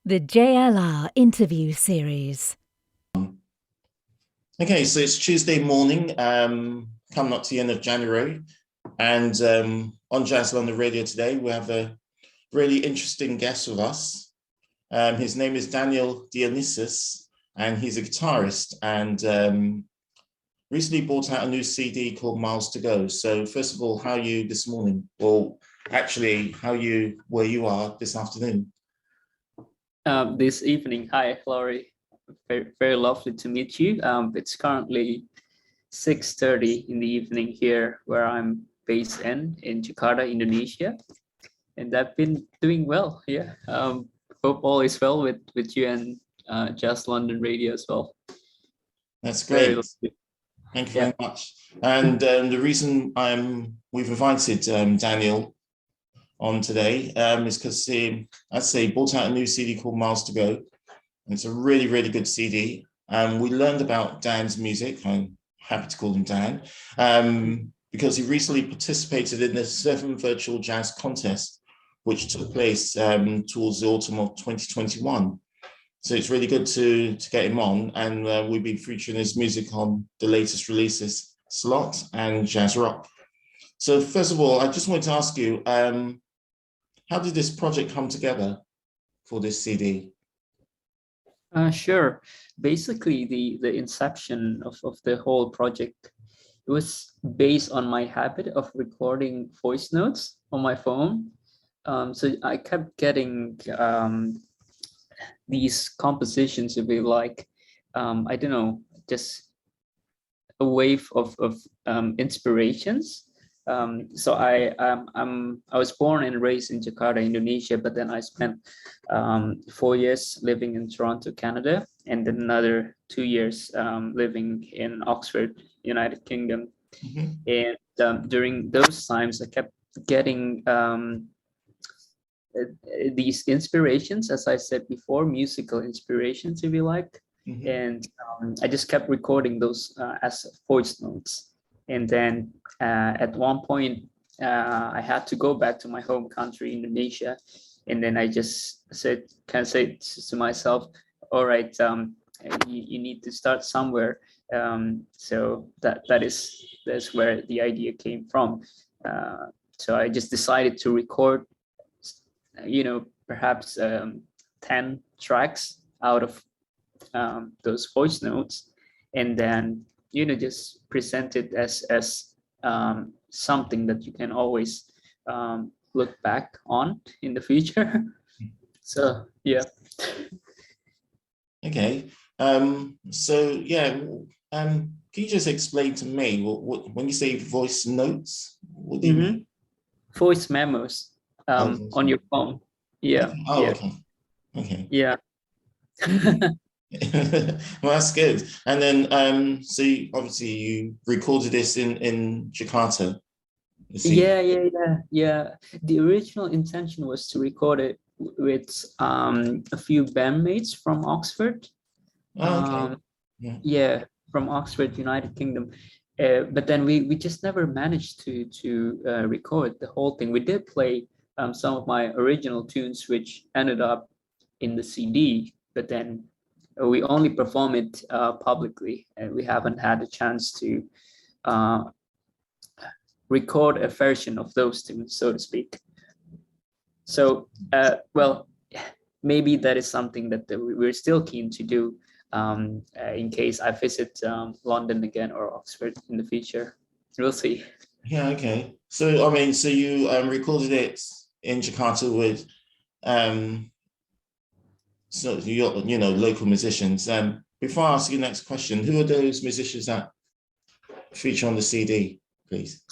The JLR interview series. Okay, so it's Tuesday morning, coming up to the end of January. And on Jazz London Radio today, we have a really interesting guest with us. His name is Daniel Dyonisius, and he's a guitarist and recently brought out a new CD called Miles to Go. So first of all, how are you this morning? Well, actually, where you are this afternoon? This evening. Hi, Laurie. Very, very lovely to meet you. It's currently 6:30 in the evening here where I'm based in Jakarta, Indonesia. And I've been doing well. Yeah. Hope all is well with you and Just London Radio as well. That's great. Thank you very much. And the reason we've invited Daniel on today is because he brought out a new CD called Miles to Go. And it's a really, really good CD. We learned about Dan's music. I'm happy to call him Dan, because he recently participated in the 7 Virtual Jazz Contest, which took place towards the autumn of 2021. So it's really good to get him on, and we'll be featuring his music on the latest releases, Slot and Jazz Rock. So first of all, I just wanted to ask you, how did this project come together for this CD? Sure. Basically, the inception of the whole project, it was based on my habit of recording voice notes on my phone. So I kept getting these compositions to be like, I don't know, just a wave of inspirations. So I was born and raised in Jakarta, Indonesia, but then I spent 4 years living in Toronto, Canada, and then another 2 years living in Oxford, United Kingdom. Mm-hmm. And during those times, I kept getting these inspirations, as I said before, musical inspirations, if you like. Mm-hmm. And I just kept recording those as voice notes. And then at one point, I had to go back to my home country, Indonesia. And then I just said to myself, all right, you need to start somewhere. So that's where the idea came from. So I just decided to record, perhaps 10 tracks out of those voice notes. And then just present it as something that you can always look back on in the future. So yeah. Okay. Can you just explain to me what when you say voice notes, what do you mean? Voice memos on your phone. Yeah. Oh, yeah. Okay. Yeah. Well, that's good. And then, so obviously you recorded this in Jakarta. Yeah. The original intention was to record it with a few bandmates from Oxford. Oh, okay. Yeah, from Oxford, United Kingdom. But then we just never managed to record the whole thing. We did play some of my original tunes, which ended up in the CD, but then we only perform it publicly, and we haven't had a chance to record a version of those tunes, so to speak. So, maybe that is something that we're still keen to do in case I visit London again or Oxford in the future. We'll see. Yeah, okay. So, I mean, so you recorded it in Jakarta with local musicians. Before I ask you the next question, who are those musicians that feature on the CD, please?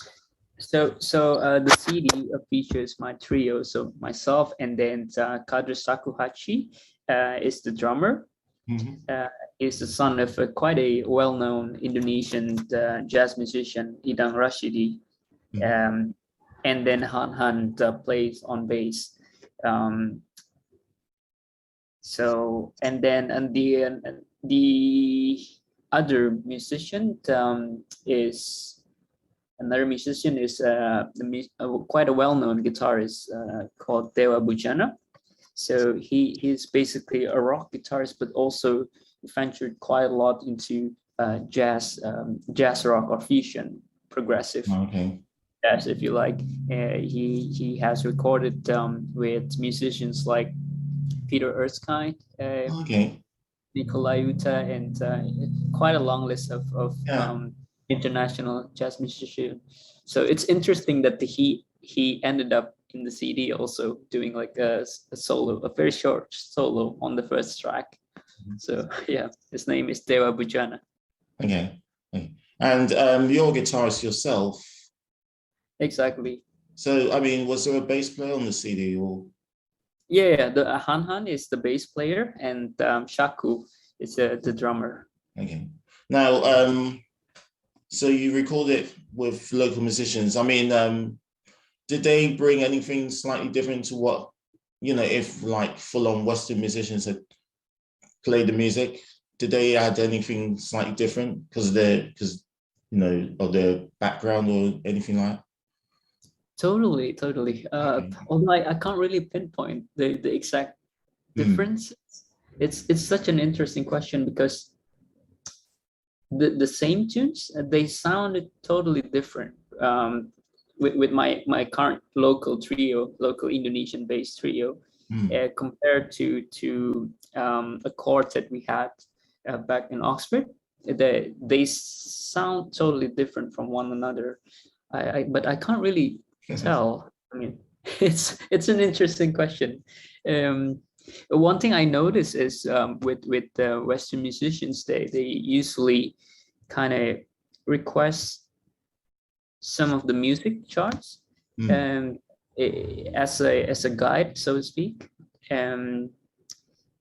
So the CD features my trio. So myself, and then Kader Sakuhachi is the drummer. Mm-hmm. Is the son of quite a well-known Indonesian jazz musician, Idang Rashidi. Mm-hmm. And then Han plays on bass. The other musician is quite a well-known guitarist called Dewa Bujana. So he's basically a rock guitarist, but also ventured quite a lot into jazz rock or fusion, progressive jazz, if you like. He has recorded with musicians like Peter Erskine, Nikolai Uta, and quite a long list of international jazz musicians. So it's interesting that he ended up in the CD also doing like a solo, a very short solo on the first track. So yeah, his name is Dewa Bujana. Okay. And you're a guitarist yourself. Exactly. So, I mean, was there a bass player on the CD or? Yeah, the Han is the bass player, and Shaku is the drummer. Okay. Now, so you record it with local musicians. I mean, did they bring anything slightly different to what, if like full-on Western musicians had played the music? Did they add anything slightly different because of their background or anything like that? Totally. Although I can't really pinpoint the exact difference. It's such an interesting question because the same tunes, they sounded totally different. With my current local Indonesian based trio, compared to a quartet we had back in Oxford. They sound totally different from one another. But I can't really tell. I mean, it's an interesting question. One thing I notice is with Western musicians, they usually kind of request some of the music charts as a guide, so to speak.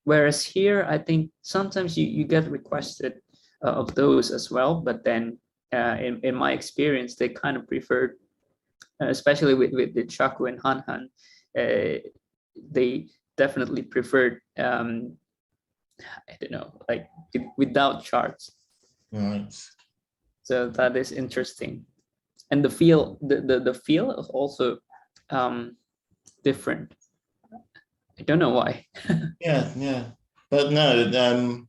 Whereas here, I think sometimes you get requested of those as well, but then in my experience, they kind of preferred, especially with the Chaku and Han, they definitely preferred I don't know, like without charts. Right. So that is interesting, and the feel is also different. I don't know why. yeah, but no,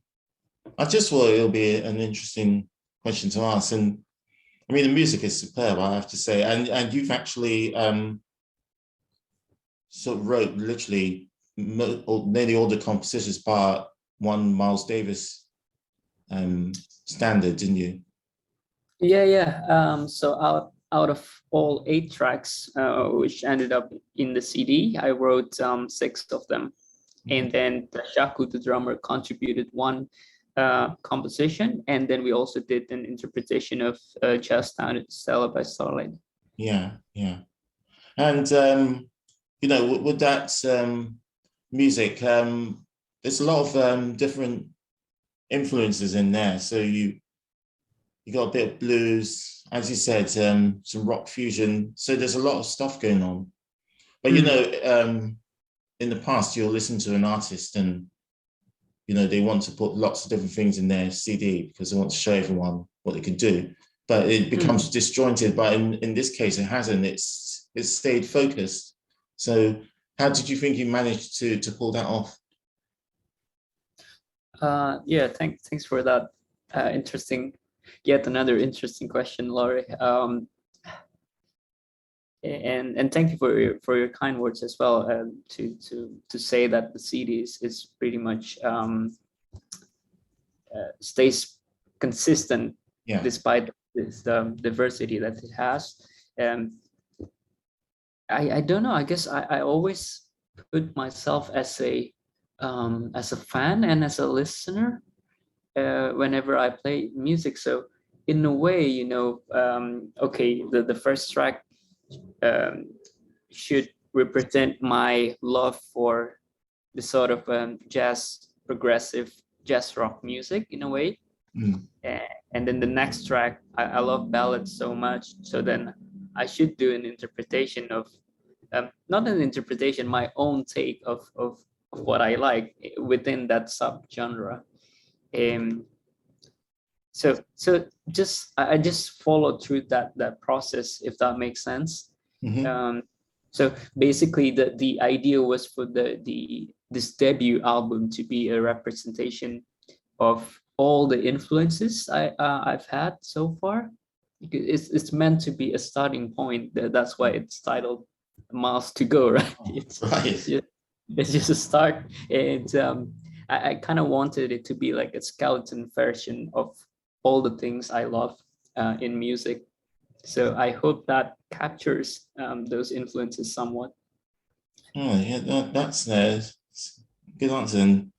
I just thought it'll be an interesting question to ask, and I mean the music is superb, I have to say, and you've actually sort of wrote literally nearly all the compositions bar one Miles Davis standard, didn't you? Yeah. So out of all 8 tracks, which ended up in the CD, I wrote 6 of them, and then Shaku, the drummer, contributed 1 composition, and then we also did an interpretation of Just Down Stella by Starlight. Yeah. And with that music, there's a lot of different influences in there. So you got a bit of blues, as you said, some rock fusion. So there's a lot of stuff going on. But in the past, you'll listen to an artist and they want to put lots of different things in their CD because they want to show everyone what they can do. But it becomes disjointed. But in this case, it hasn't. It's stayed focused. So how did you think you managed to pull that off? Yeah, thanks for that yet another interesting question, Laurie. And thank you for your kind words as well. To say that the CD is pretty much stays consistent despite this diversity that it has. I don't know. I guess I always put myself as a fan and as a listener whenever I play music. So in a way, okay, the first track should represent my love for the sort of progressive jazz rock music in a way. And then the next track, I love ballads so much. So then I should do an interpretation of, not an interpretation, my own take of what I like within that subgenre. So I just followed through that process, if that makes sense. So basically the idea was for the this debut album to be a representation of all the influences I've had so far. It's meant to be a starting point. That's why it's titled Miles to Go, right? It's just a start. And I kind of wanted it to be like a skeleton version of all the things I love in music. So I hope that captures those influences somewhat. Oh, yeah, that's good answer. And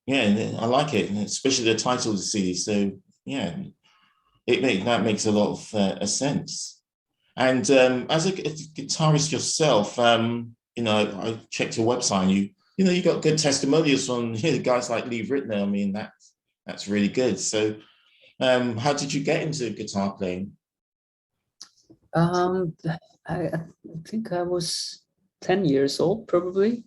yeah, I like it, especially the title of the CD. So yeah, that makes a lot of sense. And as a guitarist yourself, I checked your website. And you got good testimonials from guys like Lee Ritner. I mean, that's really good. So, how did you get into guitar playing? I think I was 10 years old, probably,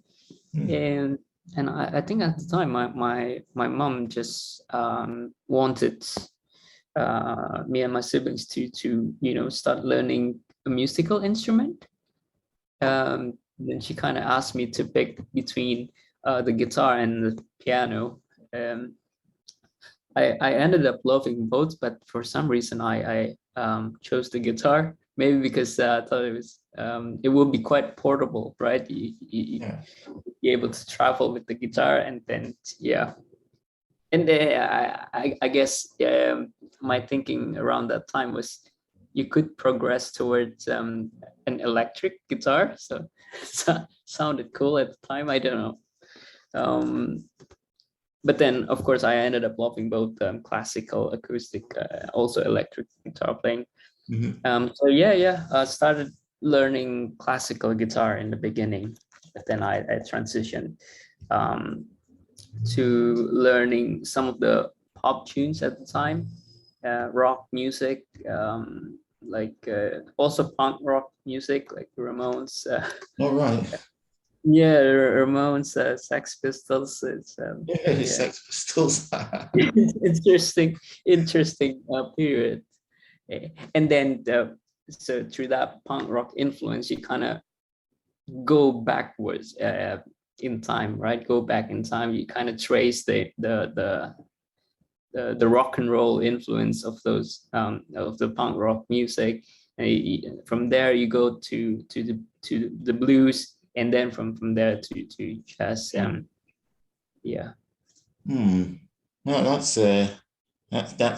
and I think at the time my mom just wanted me and my siblings to start learning a musical instrument. Then she kind of asked me to pick between the guitar and the piano. I ended up loving both, but for some reason I chose the guitar. Maybe because I thought it would be quite portable, right? You'd be able to travel with the guitar, and then and I guess my thinking around that time was you could progress towards an electric guitar, so sounded cool at the time. I don't know, but then of course I ended up loving both classical, acoustic, also electric guitar playing. So I started learning classical guitar in the beginning, but then I transitioned to learning some of the pop tunes at the time, rock music, also punk rock music like Ramones. All right. Yeah, Ramones, Sex Pistols. It's Sex Pistols. interesting period. And then so through that punk rock influence, you kind of go backwards in time, right? Go back in time. You kind of trace the rock and roll influence of those of the punk rock music. And from there, you go to the blues, and then from there to jazz. No, that's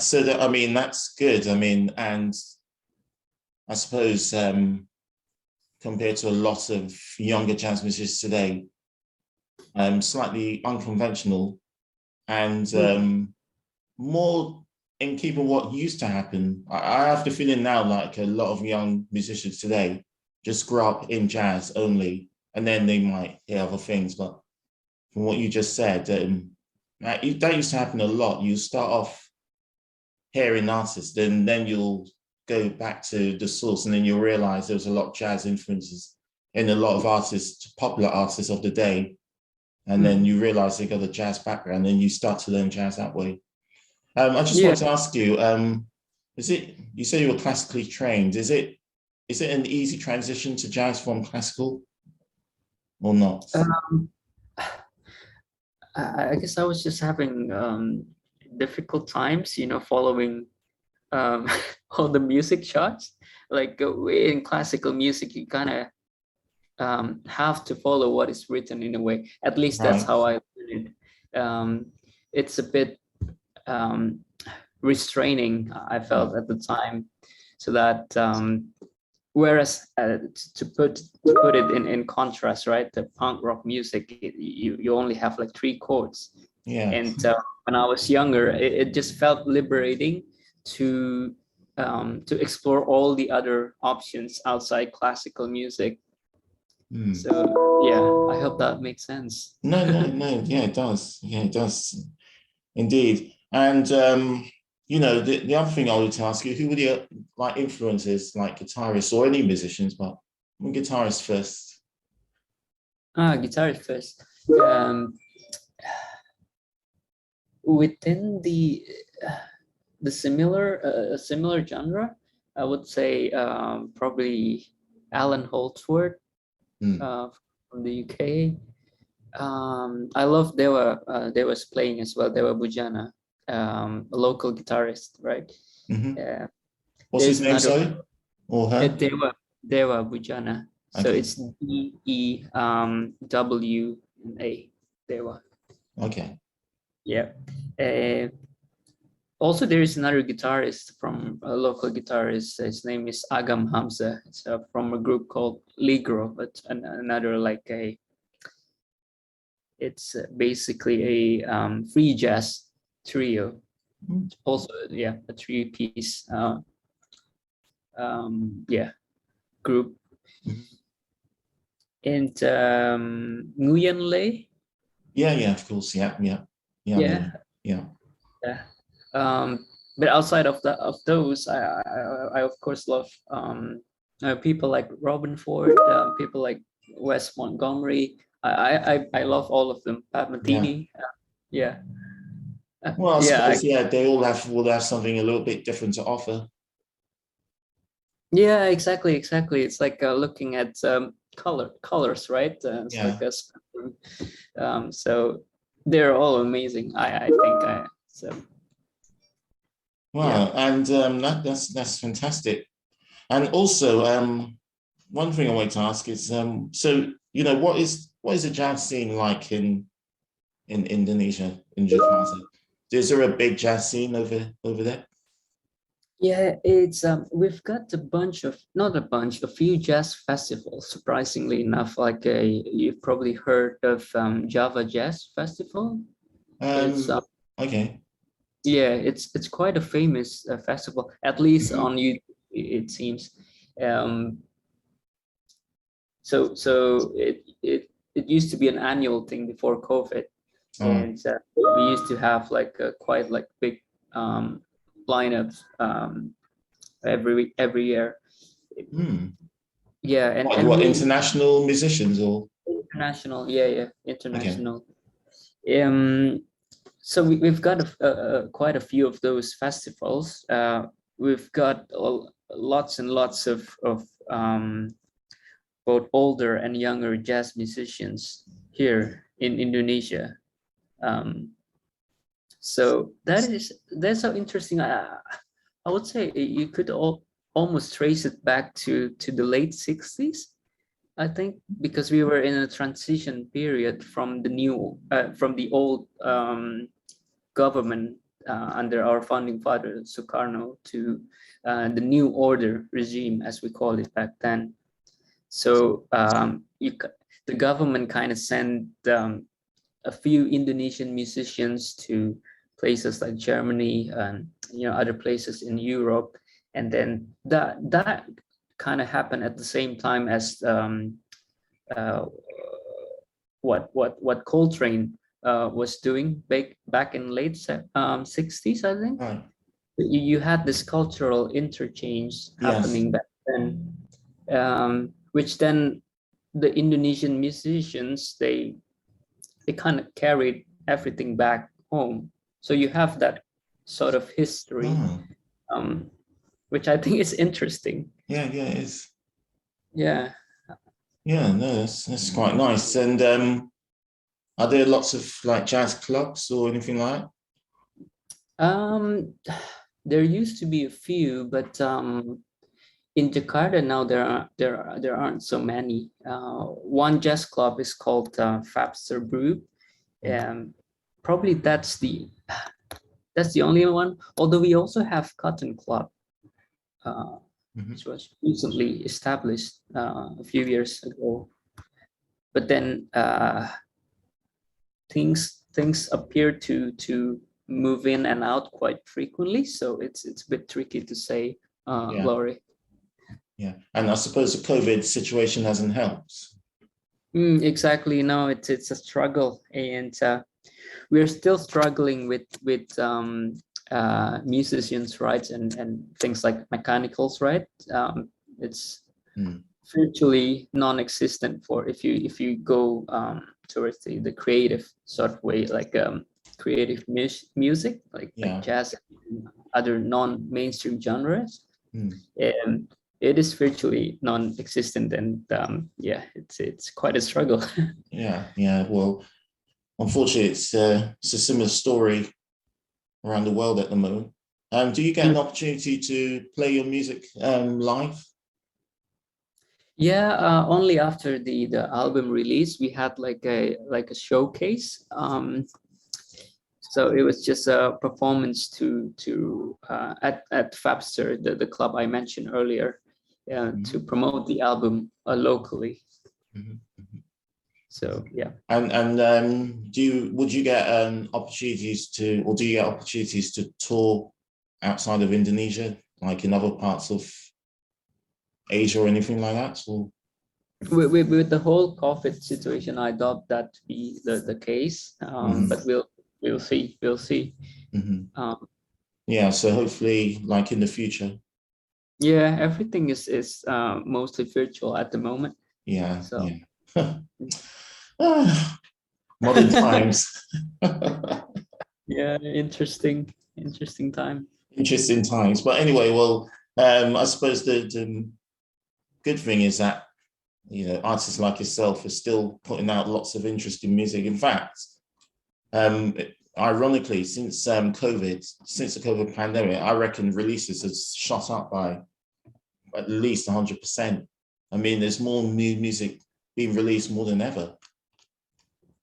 so that, I mean, that's good. I mean, and I suppose compared to a lot of younger jazz musicians today, slightly unconventional and more in keeping what used to happen. I have the feeling now like a lot of young musicians today just grow up in jazz only, and then they might hear other things. But from what you just said, that used to happen a lot. You start off hearing artists, and then you'll go back to the source, and then you'll realize there was a lot of jazz influences in a lot of artists, popular artists of the day. And then you realize they got a jazz background, and you start to learn jazz that way. I just want to ask you, you say you were classically trained, is it an easy transition to jazz from classical or not? I guess I was just having difficult times, following all the music charts. Like in classical music, you kind of have to follow what is written in a way. At least that's how I learned it. It's a bit restraining, I felt at the time, so that whereas to put it in contrast, right, the punk rock music, you only have like 3 chords. And when I was younger, it just felt liberating to explore all the other options outside classical music. So I hope that makes sense. No, it does. It does indeed. And the other thing I wanted to ask you, who were your influences, like guitarists or any musicians, but I'm guitarist first. Guitarist first. Within the similar genre, I would say probably Alan Holdsworth from the UK. I love they was playing as well. Dewa Bujana, a local guitarist, right? What's his name, sorry? Or her? Dewa Bujana. So Okay. it's DEWA, Dewa. Okay. Yeah. Also, there is another guitarist from a local guitarist. His name is Agam Hamza. It's from a group called Ligro, but another like it's basically a free jazz trio. Also, yeah, a 3-piece group. And Nguyen Lei. Yeah, of course. Yeah. But outside of those, I of course love people like Robin Ford, people like Wes Montgomery. I love all of them. Pat Metheny. Yeah. Well, I suppose they all have something a little bit different to offer. Yeah, exactly. It's like looking at colors, right? It's like a spectrum. So they're all amazing. I think so. Wow, and that's fantastic. And also, one thing I wanted to ask is, so what is the jazz scene like in Indonesia, in Jakarta? Is there a big jazz scene over there? Yeah, it's we've got a few jazz festivals. Surprisingly enough, like you've probably heard of Java Jazz Festival. Okay. Yeah, it's quite a famous festival, at least on YouTube, it seems. So it used to be an annual thing before COVID, and we used to have like quite like big lineups every year. Yeah, and what international musicians or international? Yeah, international. Okay. So we've got quite a few of those festivals. We've got lots and lots of both older and younger jazz musicians here in Indonesia. So that's so interesting. I would say you could almost trace it back to the late 60s. I think because we were in a transition period from the old government under our founding father Sukarno to the new order regime, as we call it back then. So the government kind of sent a few Indonesian musicians to places like Germany and other places in Europe, and then that kind of happened at the same time as what Coltrane was doing back in late 60s, I think. Right. You had this cultural interchange happening back then, which then the Indonesian musicians they kind of carried everything back home. So you have that sort of history, which I think is interesting. Yeah, it is. Yeah. Yeah, no, that's quite nice. And are there lots of like jazz clubs or anything like that? There used to be a few, but in Jakarta now there aren't so many. One jazz club is called Fabster Brew, and probably that's the only one. Although we also have Cotton Club, which was recently established a few years ago. But then things appear to move in and out quite frequently, so it's a bit tricky to say, Glory. Yeah, and I suppose the COVID situation hasn't helped. Exactly. No, it's a struggle, and we're still struggling with musicians' rights and things like mechanicals, right? It's virtually non-existent for if you go towards the creative sort of way, like creative music, like jazz and other non-mainstream genres. it is virtually non-existent, and yeah, it's quite a struggle. Yeah. Well, unfortunately, it's a similar story around the world at the moment. Do you get an opportunity to play your music live? Yeah, only after the album release, we had like a showcase. So it was just a performance at Fabster, the club I mentioned earlier, to promote the album locally. So yeah. And would you get opportunities to, or do you get opportunities to tour outside of Indonesia, like in other parts of Asia or anything like that? Or? With the whole COVID situation, I doubt that to be the case. But we'll see. Yeah, so hopefully, like in the future. Yeah, everything is mostly virtual at the moment. Yeah. So. Yeah. Modern times. Yeah, interesting time. Interesting times. But anyway, well, I suppose the good thing is that, you know, artists like yourself are still putting out lots of interesting music. In fact, ironically, since the COVID pandemic, I reckon releases have shot up by at least 100%. I mean, there's more new music being released more than ever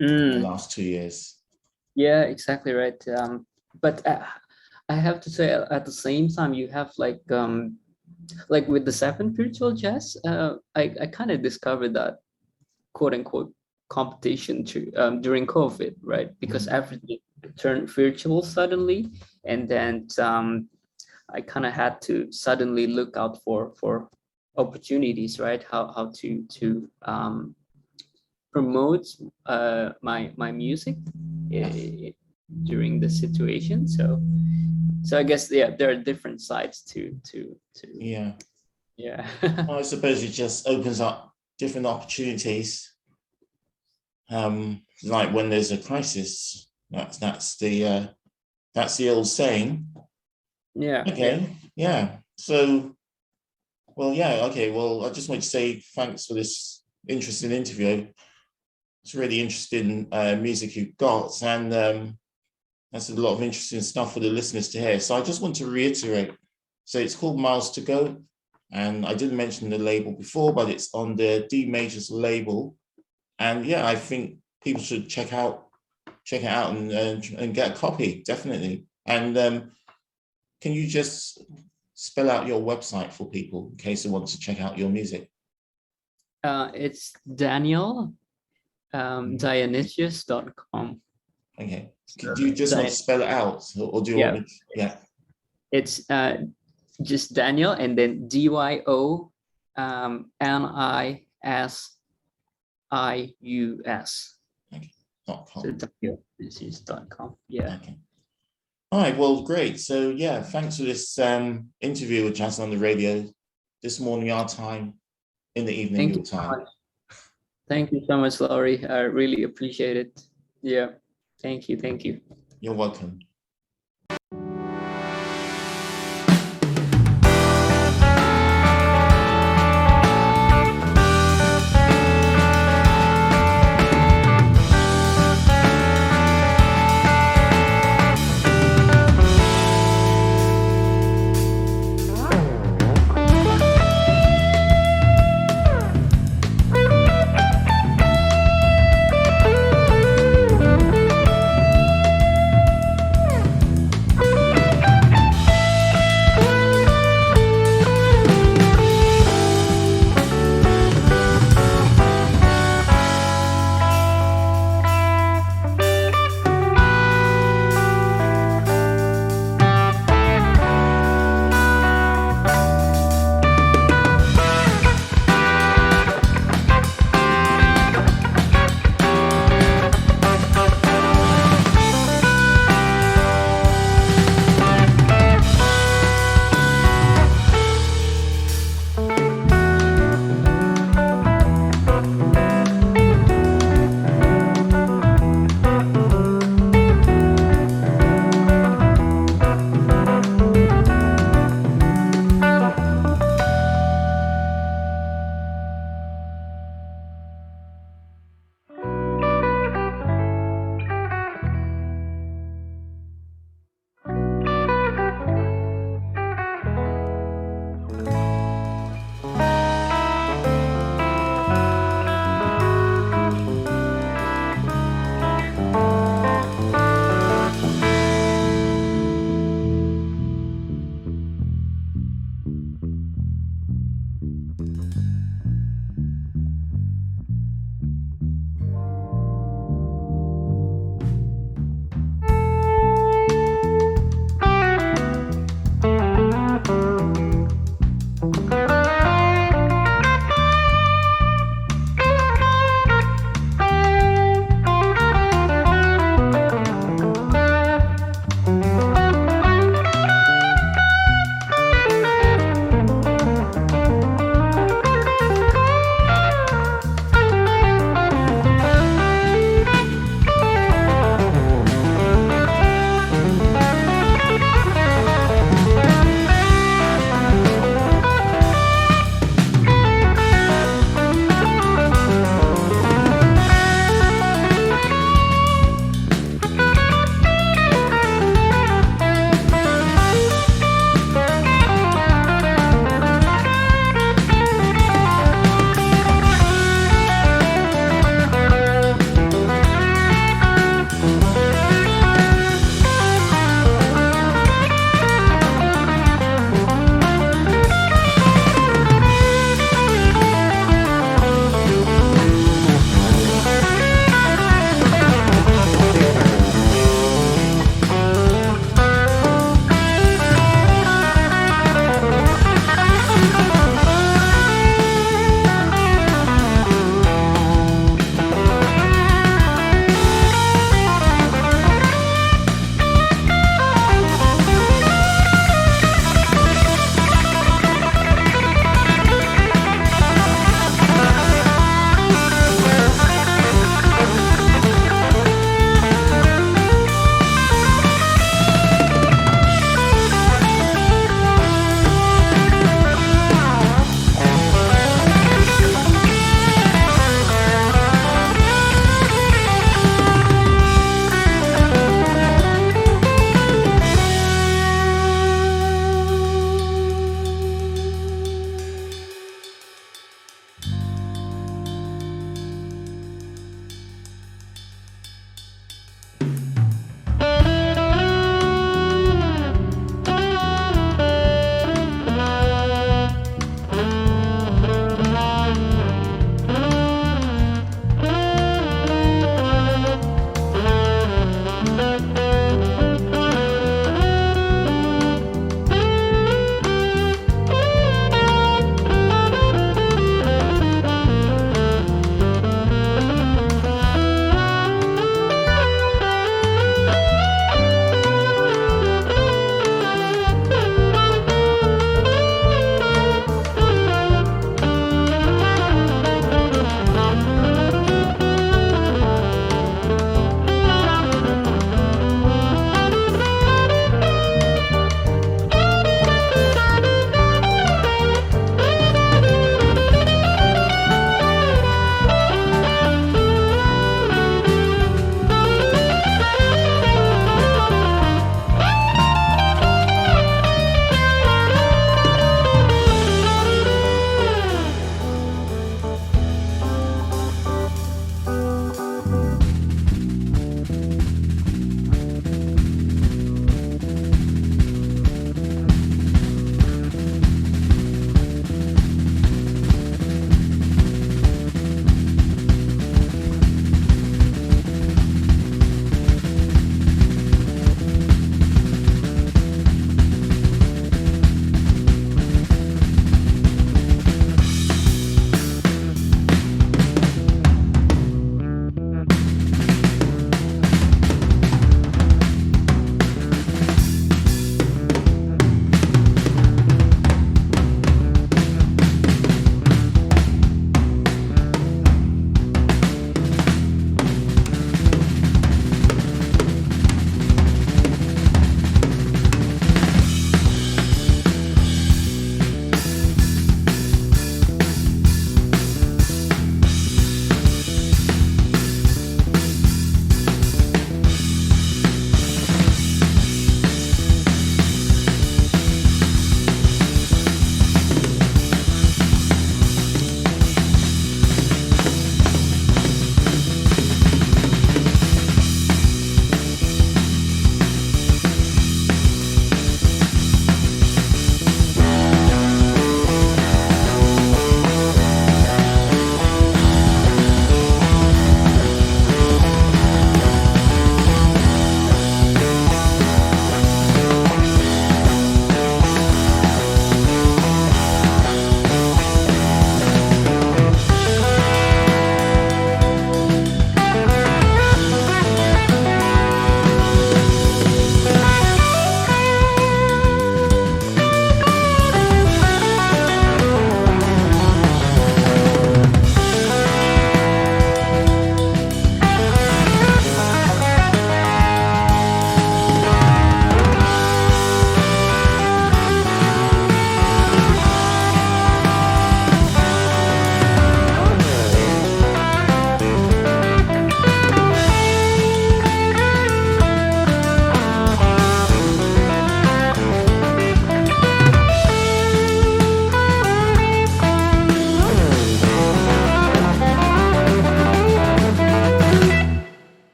in the last 2 years. Yeah, exactly right. But I have to say, at the same time, you have like with the 7 virtual jazz, I kind of discovered that quote unquote competition during COVID, right? Because everything turned virtual suddenly, and then I kind of had to suddenly look out for opportunities, right? How to promote my music during the situation. So I guess there are different sides to yeah. Well, I suppose it just opens up different opportunities. Like when there's a crisis, that's the old saying. Yeah. Okay. Yeah. So, well, yeah. Okay. Well, I just want to say thanks for this interesting interview. It's really interesting music you've got, and that's a lot of interesting stuff for the listeners to hear. So I just want to reiterate. So it's called Miles to Go, and I didn't mention the label before, but it's on the D Majors label. And yeah, I think people should check it out and get a copy, definitely. And can you just spell out your website for people in case they want to check out your music? It's Daniel Dyonisius.com. Okay. Do you just want to spell it out, or do you want me to, yeah? It's just Daniel and then DYONISIUS. Okay. .com. So Dyonisius.com. Yeah. Okay. All right. Well, great. So yeah, thanks for this interview with Jazz on the Radio this morning, our time, in the evening, your time. Thank you so much, Laurie. I really appreciate it. Yeah. Thank you. You're welcome.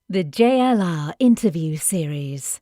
The JLR interview series.